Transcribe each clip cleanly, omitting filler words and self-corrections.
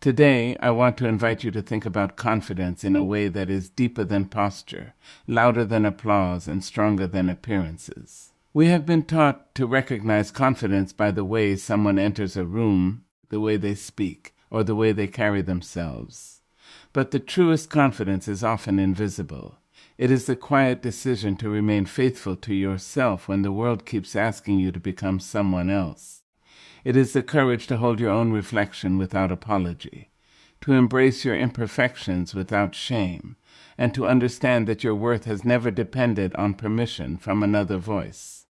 Today, I want to invite you to think about confidence in a way that is deeper than posture, louder than applause, and stronger than appearances. We have been taught to recognize confidence by the way someone enters a room, the way they speak, or the way they carry themselves. But the truest confidence is often invisible. It is the quiet decision to remain faithful to yourself when the world keeps asking you to become someone else. It is the courage to hold your own reflection without apology, to embrace your imperfections without shame, and to understand that your worth has never depended on permission from another voice.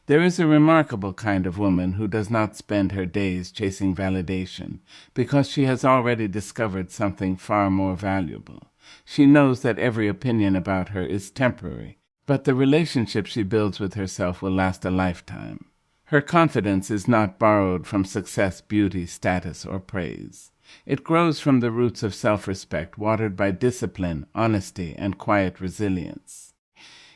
There is a remarkable kind of woman who does not spend her days chasing validation because she has already discovered something far more valuable. She knows that every opinion about her is temporary, but the relationship she builds with herself will last a lifetime. Her confidence is not borrowed from success, beauty, status, or praise. It grows from the roots of self-respect, watered by discipline, honesty, and quiet resilience.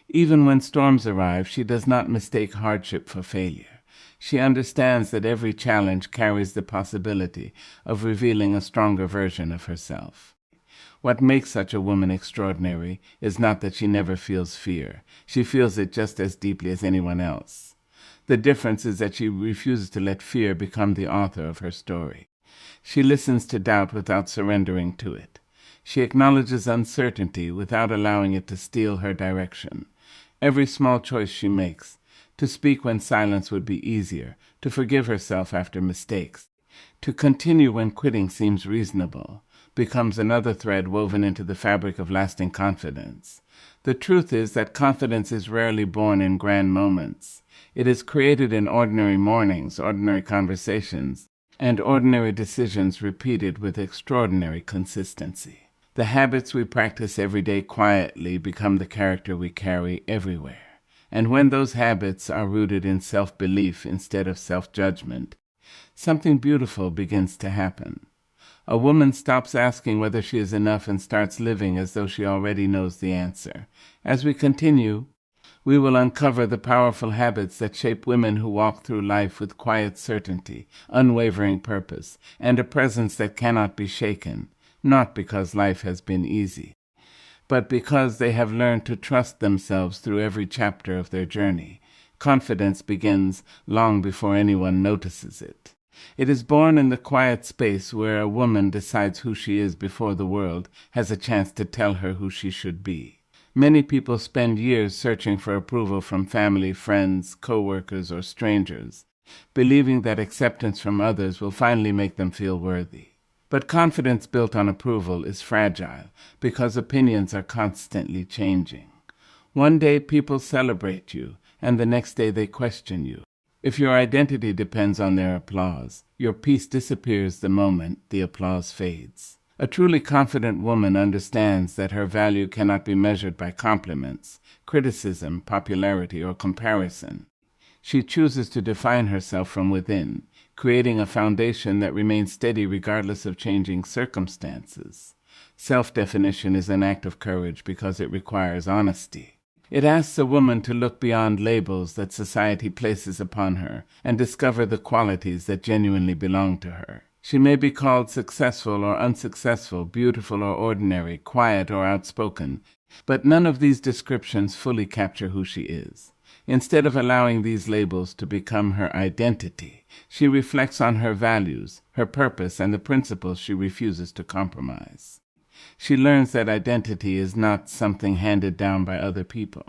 Even when storms arrive, she does not mistake hardship for failure. She understands that every challenge carries the possibility of revealing a stronger version of herself. What makes such a woman extraordinary is not that she never feels fear. She feels it just as deeply as anyone else. The difference is that she refuses to let fear become the author of her story. She listens to doubt without surrendering to it. She acknowledges uncertainty without allowing it to steal her direction. Every small choice she makes, to speak when silence would be easier, to forgive herself after mistakes, to continue when quitting seems reasonable, becomes another thread woven into the fabric of lasting confidence. The truth is that confidence is rarely born in grand moments. It is created in ordinary mornings, ordinary conversations, and ordinary decisions repeated with extraordinary consistency. The habits we practice every day quietly become the character we carry everywhere. And when those habits are rooted in self-belief instead of self-judgment, something beautiful begins to happen. A woman stops asking whether she is enough and starts living as though she already knows the answer. As we continue, we will uncover the powerful habits that shape women who walk through life with quiet certainty, unwavering purpose, and a presence that cannot be shaken, not because life has been easy, but because they have learned to trust themselves through every chapter of their journey. Confidence begins long before anyone notices it. It is born in the quiet space where a woman decides who she is before the world has a chance to tell her who she should be. Many people spend years searching for approval from family, friends, co-workers, or strangers, believing that acceptance from others will finally make them feel worthy. But confidence built on approval is fragile because opinions are constantly changing. One day people celebrate you, and the next day they question you. If your identity depends on their applause, your peace disappears the moment the applause fades. A truly confident woman understands that her value cannot be measured by compliments, criticism, popularity, or comparison. She chooses to define herself from within, creating a foundation that remains steady regardless of changing circumstances. Self-definition is an act of courage because it requires honesty. It asks a woman to look beyond labels that society places upon her and discover the qualities that genuinely belong to her. She may be called successful or unsuccessful, beautiful or ordinary, quiet or outspoken, but none of these descriptions fully capture who she is. Instead of allowing these labels to become her identity, she reflects on her values, her purpose, and the principles she refuses to compromise. She learns that identity is not something handed down by other people.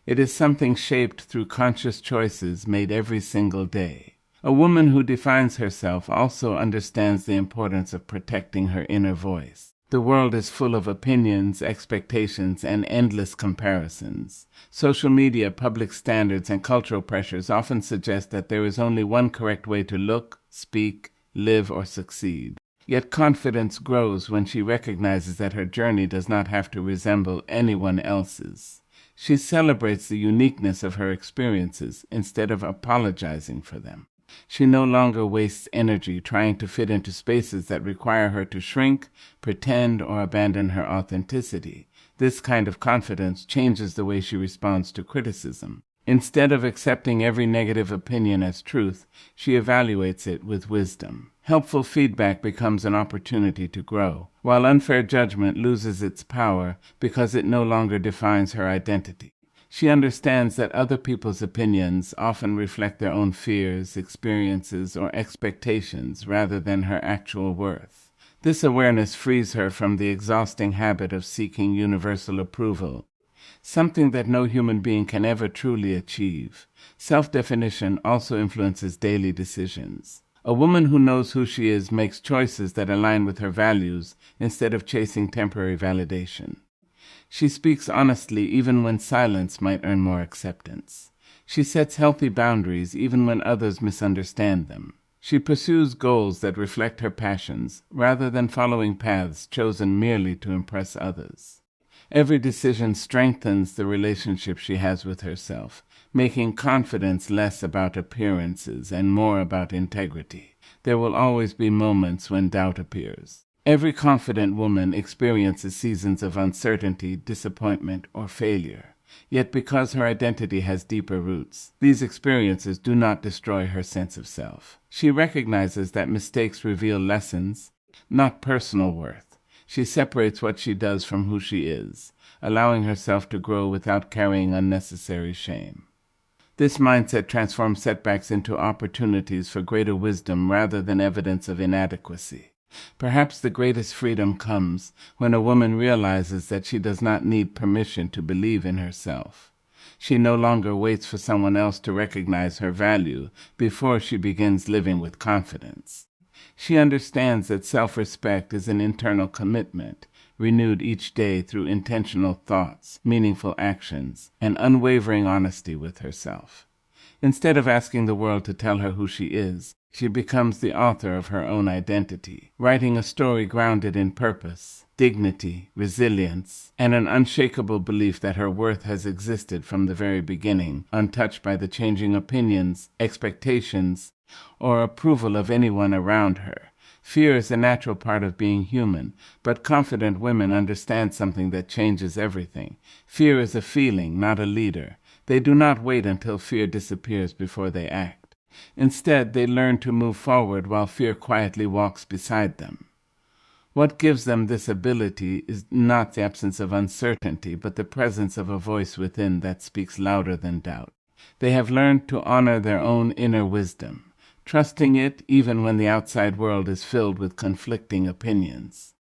It is something shaped through conscious choices made every single day. A woman who defines herself also understands the importance of protecting her inner voice. The world is full of opinions, expectations, and endless comparisons. Social media, public standards, and cultural pressures often suggest that there is only one correct way to look, speak, live, or succeed. Yet confidence grows when she recognizes that her journey does not have to resemble anyone else's. She celebrates the uniqueness of her experiences instead of apologizing for them. She no longer wastes energy trying to fit into spaces that require her to shrink, pretend, or abandon her authenticity. This kind of confidence changes the way she responds to criticism. Instead of accepting every negative opinion as truth, she evaluates it with wisdom. Helpful feedback becomes an opportunity to grow, while unfair judgment loses its power because it no longer defines her identity. She understands that other people's opinions often reflect their own fears, experiences, or expectations rather than her actual worth. This awareness frees her from the exhausting habit of seeking universal approval, something that no human being can ever truly achieve. Self-definition also influences daily decisions. A woman who knows who she is makes choices that align with her values instead of chasing temporary validation. She speaks honestly even when silence might earn more acceptance. She sets healthy boundaries even when others misunderstand them. She pursues goals that reflect her passions rather than following paths chosen merely to impress others. Every decision strengthens the relationship she has with herself, making confidence less about appearances and more about integrity. There will always be moments when doubt appears. Every confident woman experiences seasons of uncertainty, disappointment, or failure. Yet because her identity has deeper roots, these experiences do not destroy her sense of self. She recognizes that mistakes reveal lessons, not personal worth. She separates what she does from who she is, allowing herself to grow without carrying unnecessary shame. This mindset transforms setbacks into opportunities for greater wisdom rather than evidence of inadequacy. Perhaps the greatest freedom comes when a woman realizes that she does not need permission to believe in herself. She no longer waits for someone else to recognize her value before she begins living with confidence. She understands that self-respect is an internal commitment, renewed each day through intentional thoughts, meaningful actions, and unwavering honesty with herself. Instead of asking the world to tell her who she is, she becomes the author of her own identity, writing a story grounded in purpose, dignity, resilience, and an unshakable belief that her worth has existed from the very beginning, untouched by the changing opinions, expectations, or approval of anyone around her. Fear is a natural part of being human, but confident women understand something that changes everything. Fear is a feeling, not a leader. They do not wait until fear disappears before they act. Instead, they learn to move forward while fear quietly walks beside them. What gives them this ability is not the absence of uncertainty, but the presence of a voice within that speaks louder than doubt. They have learned to honor their own inner wisdom, trusting it even when the outside world is filled with conflicting opinions.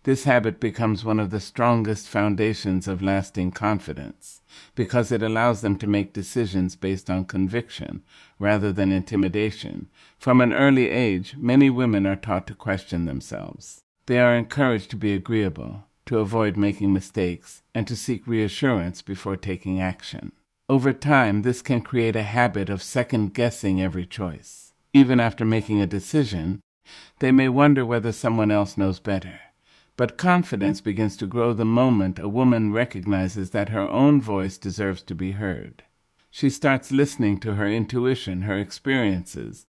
This habit becomes one of the strongest foundations of lasting confidence, because it allows them to make decisions based on conviction rather than intimidation. From an early age, many women are taught to question themselves. They are encouraged to be agreeable, to avoid making mistakes, and to seek reassurance before taking action. Over time, this can create a habit of second-guessing every choice. Even after making a decision, they may wonder whether someone else knows better. But confidence begins to grow the moment a woman recognizes that her own voice deserves to be heard. She starts listening to her intuition, her experiences,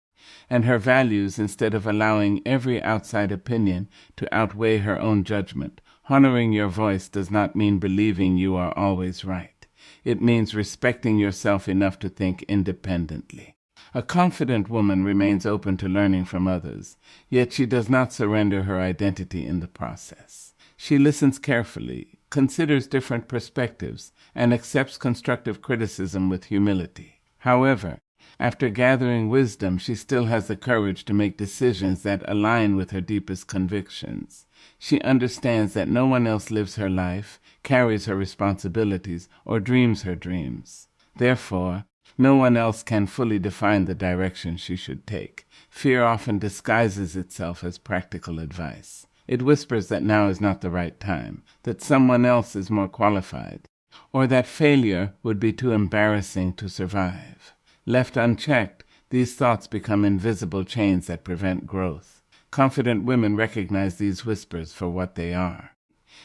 and her values instead of allowing every outside opinion to outweigh her own judgment. Honoring your voice does not mean believing you are always right. It means respecting yourself enough to think independently. A confident woman remains open to learning from others, yet she does not surrender her identity in the process. She listens carefully, considers different perspectives, and accepts constructive criticism with humility. However, after gathering wisdom, she still has the courage to make decisions that align with her deepest convictions. She understands that no one else lives her life, carries her responsibilities, or dreams her dreams. Therefore, no one else can fully define the direction she should take. Fear often disguises itself as practical advice. It whispers that now is not the right time, that someone else is more qualified, or that failure would be too embarrassing to survive. Left unchecked, these thoughts become invisible chains that prevent growth. Confident women recognize these whispers for what they are.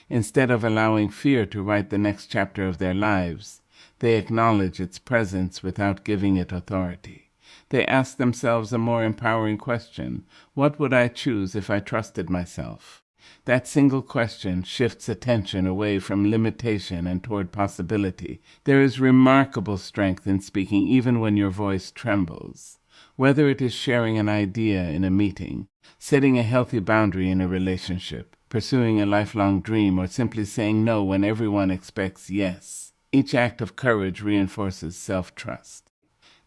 Instead of allowing fear to write the next chapter of their lives, they acknowledge its presence without giving it authority. They ask themselves a more empowering question: what would I choose if I trusted myself? That single question shifts attention away from limitation and toward possibility. There is remarkable strength in speaking even when your voice trembles. Whether it is sharing an idea in a meeting, setting a healthy boundary in a relationship, pursuing a lifelong dream, or simply saying no when everyone expects yes, each act of courage reinforces self-trust.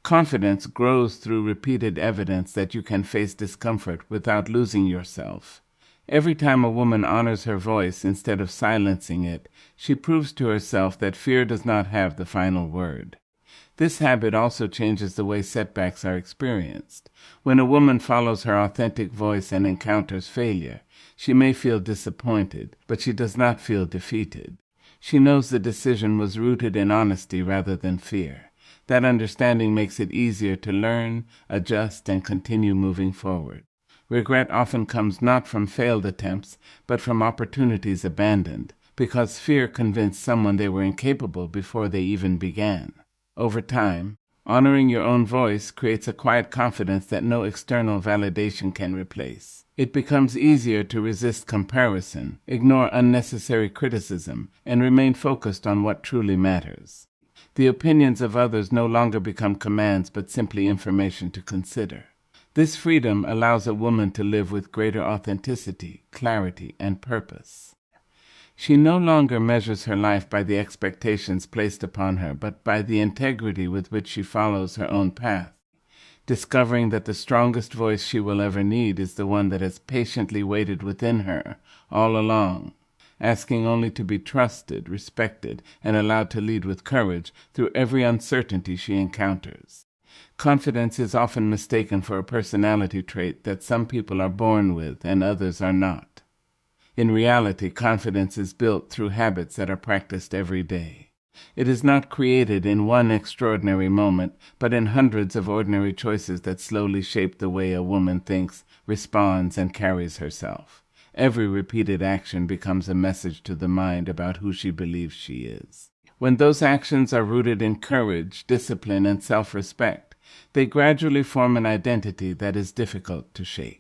Confidence grows through repeated evidence that you can face discomfort without losing yourself. Every time a woman honors her voice instead of silencing it, she proves to herself that fear does not have the final word. This habit also changes the way setbacks are experienced. When a woman follows her authentic voice and encounters failure, she may feel disappointed, but she does not feel defeated. She knows the decision was rooted in honesty rather than fear. That understanding makes it easier to learn, adjust, and continue moving forward. Regret often comes not from failed attempts, but from opportunities abandoned, because fear convinced someone they were incapable before they even began. Over time, honoring your own voice creates a quiet confidence that no external validation can replace. It becomes easier to resist comparison, ignore unnecessary criticism, and remain focused on what truly matters. The opinions of others no longer become commands but simply information to consider. This freedom allows a woman to live with greater authenticity, clarity, and purpose. She no longer measures her life by the expectations placed upon her, but by the integrity with which she follows her own path, discovering that the strongest voice she will ever need is the one that has patiently waited within her all along, asking only to be trusted, respected, and allowed to lead with courage through every uncertainty she encounters. Confidence is often mistaken for a personality trait that some people are born with and others are not. In reality, confidence is built through habits that are practiced every day. It is not created in one extraordinary moment, but in hundreds of ordinary choices that slowly shape the way a woman thinks, responds, and carries herself. Every repeated action becomes a message to the mind about who she believes she is. When those actions are rooted in courage, discipline, and self-respect, they gradually form an identity that is difficult to shake.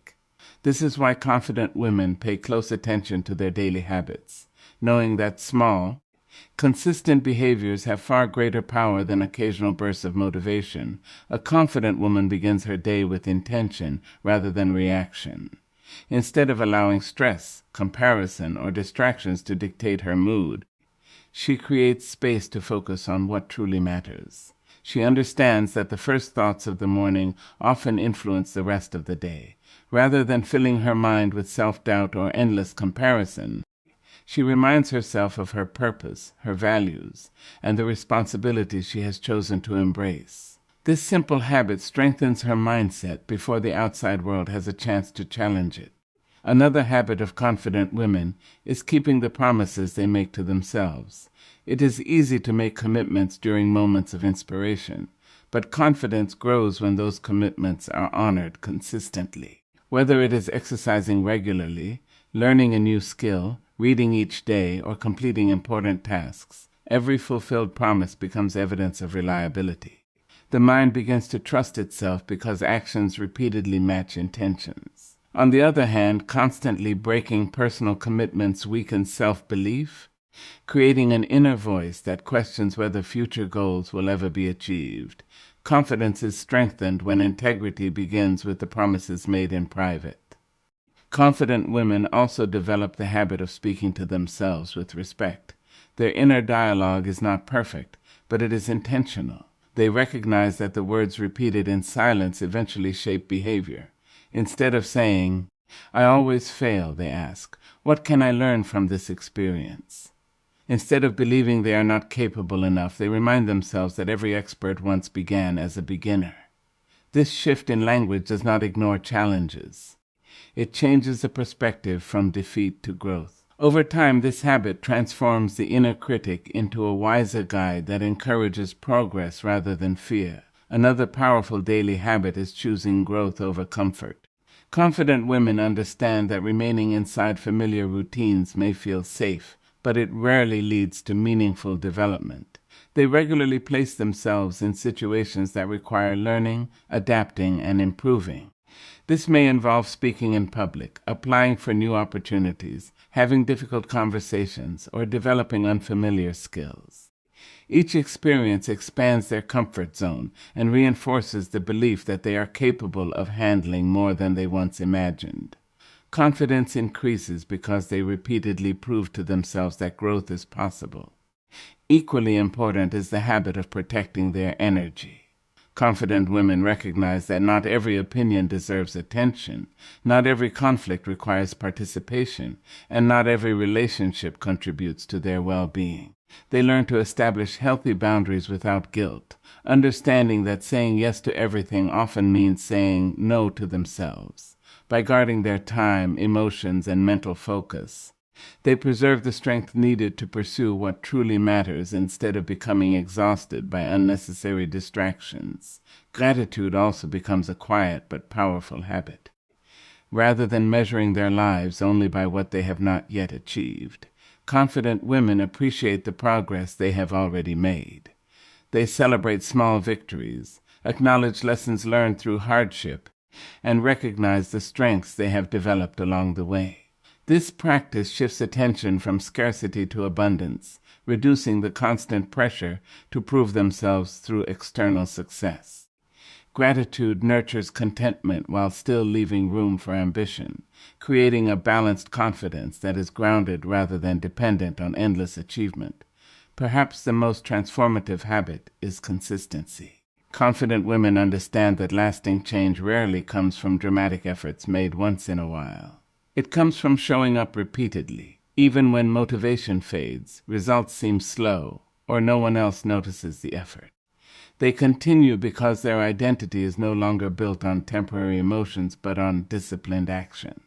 This is why confident women pay close attention to their daily habits, knowing that small, consistent behaviors have far greater power than occasional bursts of motivation. A confident woman begins her day with intention rather than reaction. Instead of allowing stress, comparison, or distractions to dictate her mood, she creates space to focus on what truly matters. She understands that the first thoughts of the morning often influence the rest of the day. Rather than filling her mind with self-doubt or endless comparison, she reminds herself of her purpose, her values, and the responsibilities she has chosen to embrace. This simple habit strengthens her mindset before the outside world has a chance to challenge it. Another habit of confident women is keeping the promises they make to themselves. It is easy to make commitments during moments of inspiration, but confidence grows when those commitments are honored consistently. Whether it is exercising regularly, learning a new skill, reading each day, or completing important tasks, every fulfilled promise becomes evidence of reliability. The mind begins to trust itself because actions repeatedly match intentions. On the other hand, constantly breaking personal commitments weakens self-belief, creating an inner voice that questions whether future goals will ever be achieved. Confidence is strengthened when integrity begins with the promises made in private. Confident women also develop the habit of speaking to themselves with respect. Their inner dialogue is not perfect, but it is intentional. They recognize that the words repeated in silence eventually shape behavior. Instead of saying, "I always fail," they ask, "What can I learn from this experience?" Instead of believing they are not capable enough, they remind themselves that every expert once began as a beginner. This shift in language does not ignore challenges. It changes the perspective from defeat to growth. Over time, this habit transforms the inner critic into a wiser guide that encourages progress rather than fear. Another powerful daily habit is choosing growth over comfort. Confident women understand that remaining inside familiar routines may feel safe, but it rarely leads to meaningful development. They regularly place themselves in situations that require learning, adapting, and improving. This may involve speaking in public, applying for new opportunities, having difficult conversations, or developing unfamiliar skills. Each experience expands their comfort zone and reinforces the belief that they are capable of handling more than they once imagined. Confidence increases because they repeatedly prove to themselves that growth is possible. Equally important is the habit of protecting their energy. Confident women recognize that not every opinion deserves attention, not every conflict requires participation, and not every relationship contributes to their well-being. They learn to establish healthy boundaries without guilt, understanding that saying yes to everything often means saying no to themselves. By guarding their time, emotions, and mental focus, they preserve the strength needed to pursue what truly matters instead of becoming exhausted by unnecessary distractions. Gratitude also becomes a quiet but powerful habit. Rather than measuring their lives only by what they have not yet achieved, confident women appreciate the progress they have already made. They celebrate small victories, acknowledge lessons learned through hardship, and recognize the strengths they have developed along the way. This practice shifts attention from scarcity to abundance, reducing the constant pressure to prove themselves through external success. Gratitude nurtures contentment while still leaving room for ambition, creating a balanced confidence that is grounded rather than dependent on endless achievement. Perhaps the most transformative habit is consistency. Confident women understand that lasting change rarely comes from dramatic efforts made once in a while. It comes from showing up repeatedly. Even when motivation fades, results seem slow, or no one else notices the effort. They continue because their identity is no longer built on temporary emotions but on disciplined action.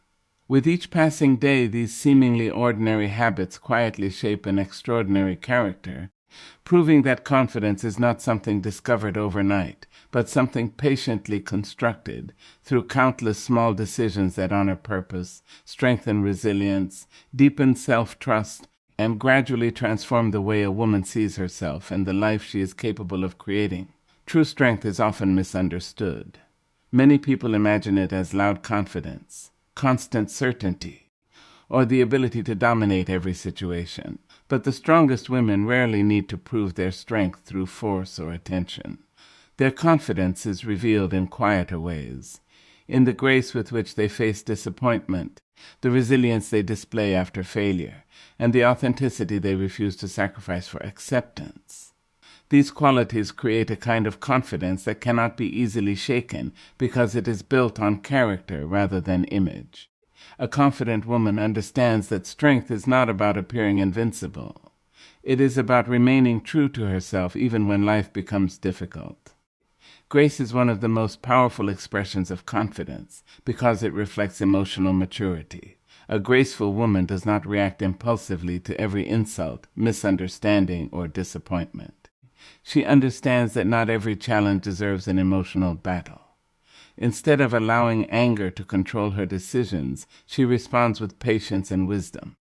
With each passing day, these seemingly ordinary habits quietly shape an extraordinary character, proving that confidence is not something discovered overnight, but something patiently constructed through countless small decisions that honor purpose, strengthen resilience, deepen self-trust, and gradually transform the way a woman sees herself and the life she is capable of creating. True strength is often misunderstood. Many people imagine it as loud confidence, constant certainty, or the ability to dominate every situation. But the strongest women rarely need to prove their strength through force or attention. Their confidence is revealed in quieter ways, in the grace with which they face disappointment, the resilience they display after failure, and the authenticity they refuse to sacrifice for acceptance. These qualities create a kind of confidence that cannot be easily shaken because it is built on character rather than image. A confident woman understands that strength is not about appearing invincible. It is about remaining true to herself even when life becomes difficult. Grace is one of the most powerful expressions of confidence because it reflects emotional maturity. A graceful woman does not react impulsively to every insult, misunderstanding, or disappointment. She understands that not every challenge deserves an emotional battle. Instead of allowing anger to control her decisions, she responds with patience and wisdom.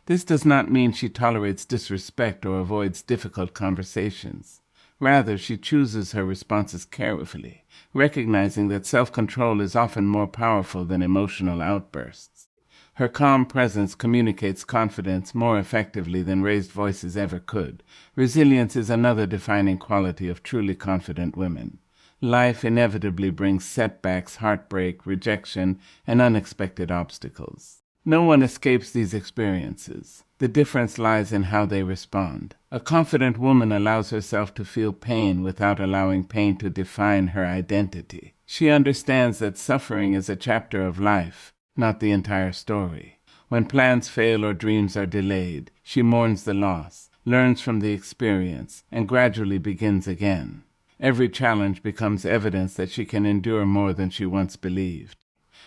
This does not mean she tolerates disrespect or avoids difficult conversations. Rather, she chooses her responses carefully, recognizing that self-control is often more powerful than emotional outbursts. Her calm presence communicates confidence more effectively than raised voices ever could. Resilience is another defining quality of truly confident women. Life inevitably brings setbacks, heartbreak, rejection, and unexpected obstacles. No one escapes these experiences. The difference lies in how they respond. A confident woman allows herself to feel pain without allowing pain to define her identity. She understands that suffering is a chapter of life, not the entire story. When plans fail or dreams are delayed, she mourns the loss, learns from the experience, and gradually begins again. Every challenge becomes evidence that she can endure more than she once believed.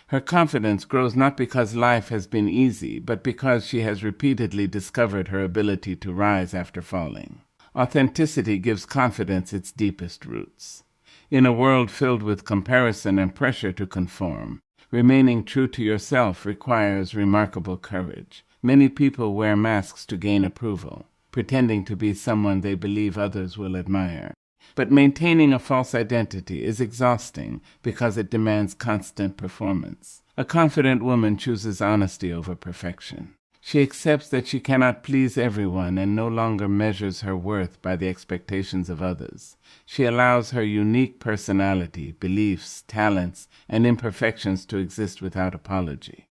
Her confidence grows not because life has been easy, but because she has repeatedly discovered her ability to rise after falling. Authenticity gives confidence its deepest roots. In a world filled with comparison and pressure to conform, remaining true to yourself requires remarkable courage. Many people wear masks to gain approval, pretending to be someone they believe others will admire. But maintaining a false identity is exhausting because it demands constant performance. A confident woman chooses honesty over perfection. She accepts that she cannot please everyone and no longer measures her worth by the expectations of others. She allows her unique personality, beliefs, talents, and imperfections to exist without apology.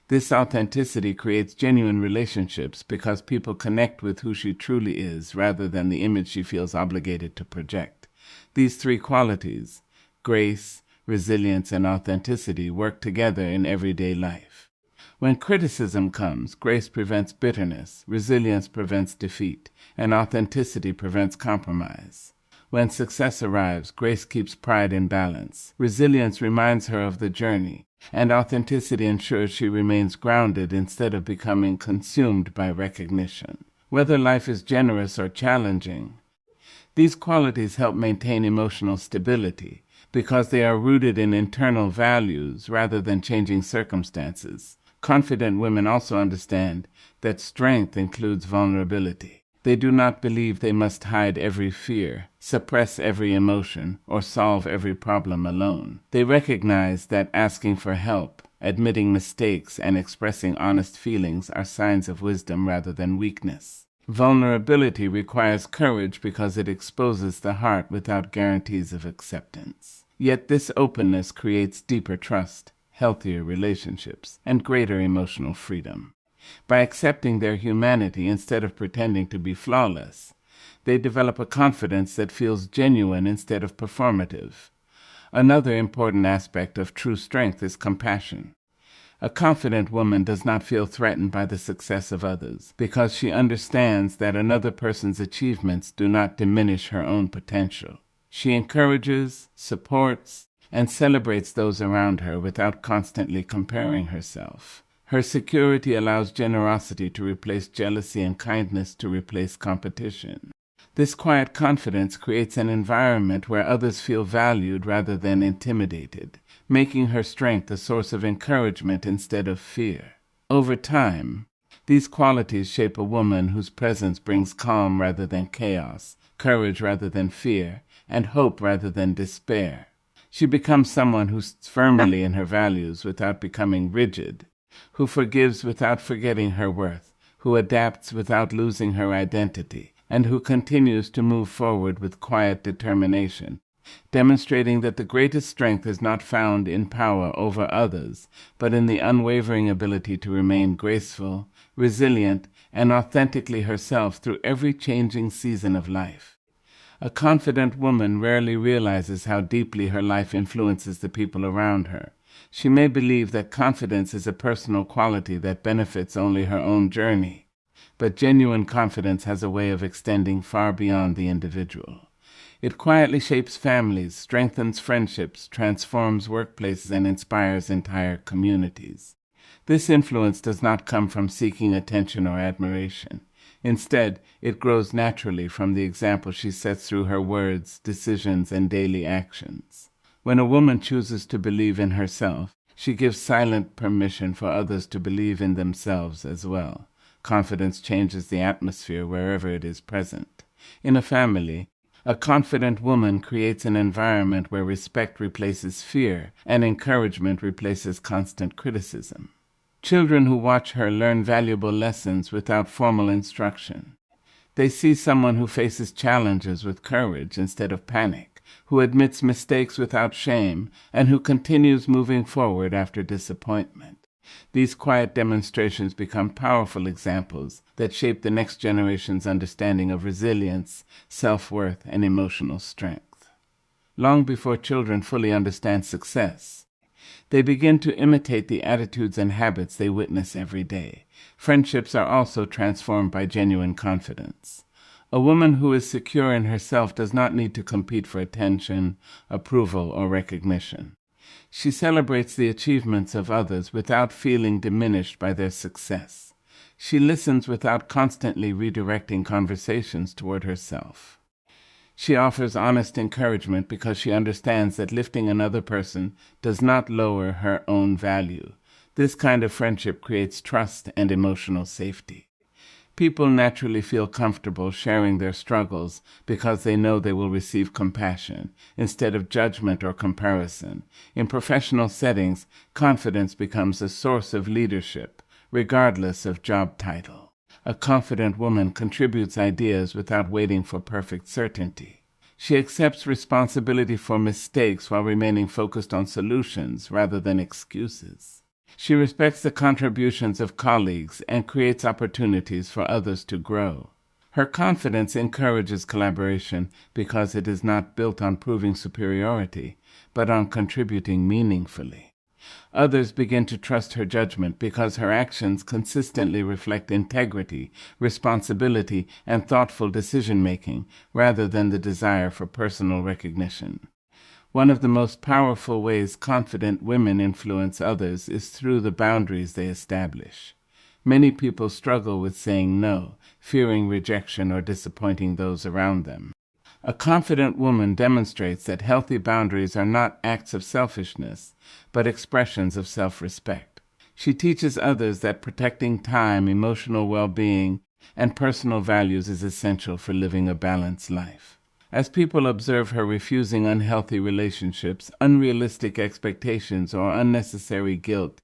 This authenticity creates genuine relationships because people connect with who she truly is rather than the image she feels obligated to project. These three qualities, grace, resilience, and authenticity, work together in everyday life. When criticism comes, grace prevents bitterness, resilience prevents defeat, and authenticity prevents compromise. When success arrives, grace keeps pride in balance. Resilience reminds her of the journey, and authenticity ensures she remains grounded instead of becoming consumed by recognition. Whether life is generous or challenging, these qualities help maintain emotional stability because they are rooted in internal values rather than changing circumstances. Confident women also understand that strength includes vulnerability. They do not believe they must hide every fear, suppress every emotion, or solve every problem alone. They recognize that asking for help, admitting mistakes, and expressing honest feelings are signs of wisdom rather than weakness. Vulnerability requires courage because it exposes the heart without guarantees of acceptance. Yet this openness creates deeper trust, healthier relationships, and greater emotional freedom. By accepting their humanity instead of pretending to be flawless, they develop a confidence that feels genuine instead of performative. Another important aspect of true strength is compassion. A confident woman does not feel threatened by the success of others because she understands that another person's achievements do not diminish her own potential. She encourages, supports, and celebrates those around her without constantly comparing herself. Her security allows generosity to replace jealousy and kindness to replace competition. This quiet confidence creates an environment where others feel valued rather than intimidated, making her strength a source of encouragement instead of fear. Over time, these qualities shape a woman whose presence brings calm rather than chaos, courage rather than fear, and hope rather than despair. She becomes someone who stands firmly in her values without becoming rigid, who forgives without forgetting her worth, who adapts without losing her identity, and who continues to move forward with quiet determination, demonstrating that the greatest strength is not found in power over others, but in the unwavering ability to remain graceful, resilient, and authentically herself through every changing season of life. A confident woman rarely realizes how deeply her life influences the people around her. She may believe that confidence is a personal quality that benefits only her own journey, but genuine confidence has a way of extending far beyond the individual. It quietly shapes families, strengthens friendships, transforms workplaces, and inspires entire communities. This influence does not come from seeking attention or admiration. Instead, it grows naturally from the example she sets through her words, decisions, and daily actions. When a woman chooses to believe in herself, she gives silent permission for others to believe in themselves as well. Confidence changes the atmosphere wherever it is present. In a family, a confident woman creates an environment where respect replaces fear and encouragement replaces constant criticism. Children who watch her learn valuable lessons without formal instruction. They see someone who faces challenges with courage instead of panic, who admits mistakes without shame, and who continues moving forward after disappointment. These quiet demonstrations become powerful examples that shape the next generation's understanding of resilience, self-worth, and emotional strength. Long before children fully understand success, they begin to imitate the attitudes and habits they witness every day. Friendships are also transformed by genuine confidence. A woman who is secure in herself does not need to compete for attention, approval, or recognition. She celebrates the achievements of others without feeling diminished by their success. She listens without constantly redirecting conversations toward herself. She offers honest encouragement because she understands that lifting another person does not lower her own value. This kind of friendship creates trust and emotional safety. People naturally feel comfortable sharing their struggles because they know they will receive compassion instead of judgment or comparison. In professional settings, confidence becomes a source of leadership regardless of job title. A confident woman contributes ideas without waiting for perfect certainty. She accepts responsibility for mistakes while remaining focused on solutions rather than excuses. She respects the contributions of colleagues and creates opportunities for others to grow. Her confidence encourages collaboration because it is not built on proving superiority, but on contributing meaningfully. Others begin to trust her judgment because her actions consistently reflect integrity, responsibility, and thoughtful decision-making, rather than the desire for personal recognition. One of the most powerful ways confident women influence others is through the boundaries they establish. Many people struggle with saying no, fearing rejection or disappointing those around them. A confident woman demonstrates that healthy boundaries are not acts of selfishness, but expressions of self-respect. She teaches others that protecting time, emotional well-being, and personal values is essential for living a balanced life. As people observe her refusing unhealthy relationships, unrealistic expectations, or unnecessary guilt,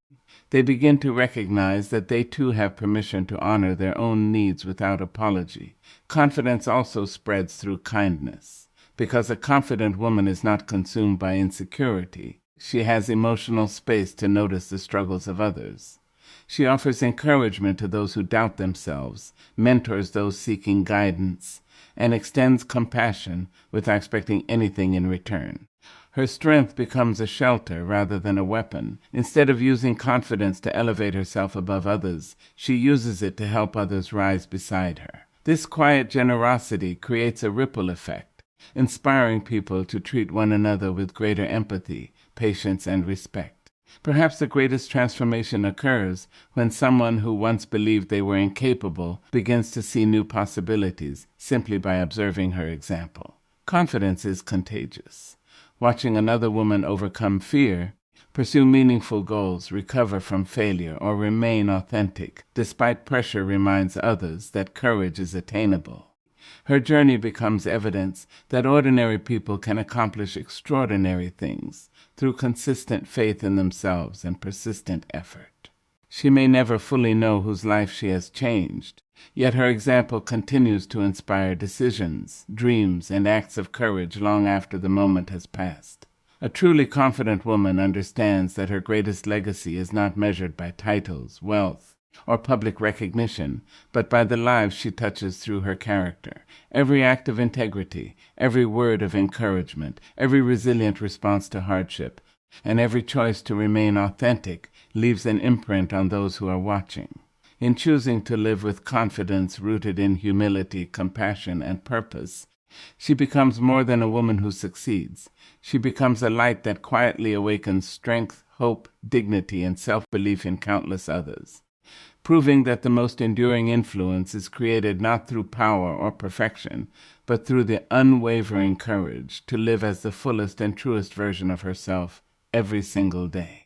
they begin to recognize that they too have permission to honor their own needs without apology. Confidence also spreads through kindness. Because a confident woman is not consumed by insecurity, she has emotional space to notice the struggles of others. She offers encouragement to those who doubt themselves, mentors those seeking guidance, and extends compassion without expecting anything in return. Her strength becomes a shelter rather than a weapon. Instead of using confidence to elevate herself above others, she uses it to help others rise beside her. This quiet generosity creates a ripple effect, inspiring people to treat one another with greater empathy, patience, and respect. Perhaps the greatest transformation occurs when someone who once believed they were incapable begins to see new possibilities simply by observing her example. Confidence is contagious. Watching another woman overcome fear, pursue meaningful goals, recover from failure, or remain authentic despite pressure reminds others that courage is attainable. Her journey becomes evidence that ordinary people can accomplish extraordinary things through consistent faith in themselves and persistent effort. She may never fully know whose life she has changed, yet her example continues to inspire decisions, dreams, and acts of courage long after the moment has passed. A truly confident woman understands that her greatest legacy is not measured by titles, wealth, or public recognition, but by the lives she touches through her character. Every act of integrity, every word of encouragement, every resilient response to hardship, and every choice to remain authentic leaves an imprint on those who are watching. In choosing to live with confidence rooted in humility, compassion, and purpose, she becomes more than a woman who succeeds. She becomes a light that quietly awakens strength, hope, dignity, and self-belief in countless others, proving that the most enduring influence is created not through power or perfection, but through the unwavering courage to live as the fullest and truest version of herself every single day.